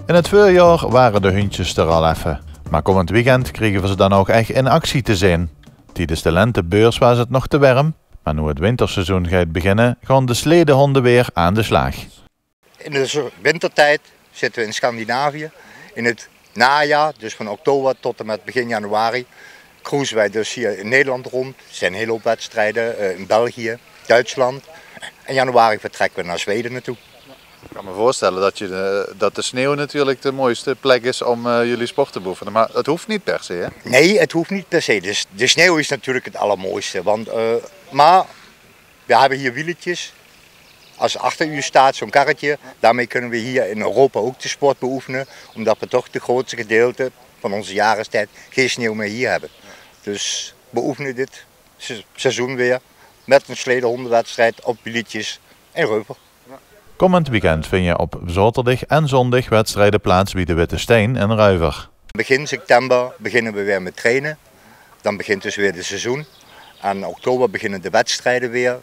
In het voorjaar waren de hondjes er al even. Maar komend weekend kregen we ze dan ook echt in actie te zien. Tijdens de lentebeurs was het nog te warm. Maar nu het winterseizoen gaat beginnen, gaan de sledehonden weer aan de slag. In de wintertijd zitten we in Scandinavië. In het najaar, dus van oktober tot en met begin januari, cruisen wij dus hier in Nederland rond. Er zijn een hele hoop wedstrijden in België, Duitsland. In januari vertrekken we naar Zweden naartoe. Ik kan me voorstellen dat de sneeuw natuurlijk de mooiste plek is om jullie sport te beoefenen. Maar het hoeft niet per se, hè? Nee, het hoeft niet per se. Dus de sneeuw is natuurlijk het allermooiste. Maar we hebben hier wieletjes. Als achter u staat zo'n karretje, daarmee kunnen we hier in Europa ook de sport beoefenen. Omdat we toch het grootste gedeelte van onze jarenstijd geen sneeuw meer hier hebben. Dus beoefenen dit seizoen weer met een sledehondenwedstrijd op wieletjes in Reuver. Komend weekend vind je op zaterdag en zondag wedstrijden plaats bij de Witte Steen in Ruiver. Begin september beginnen we weer met trainen. Dan begint dus weer het seizoen. En in oktober beginnen de wedstrijden weer.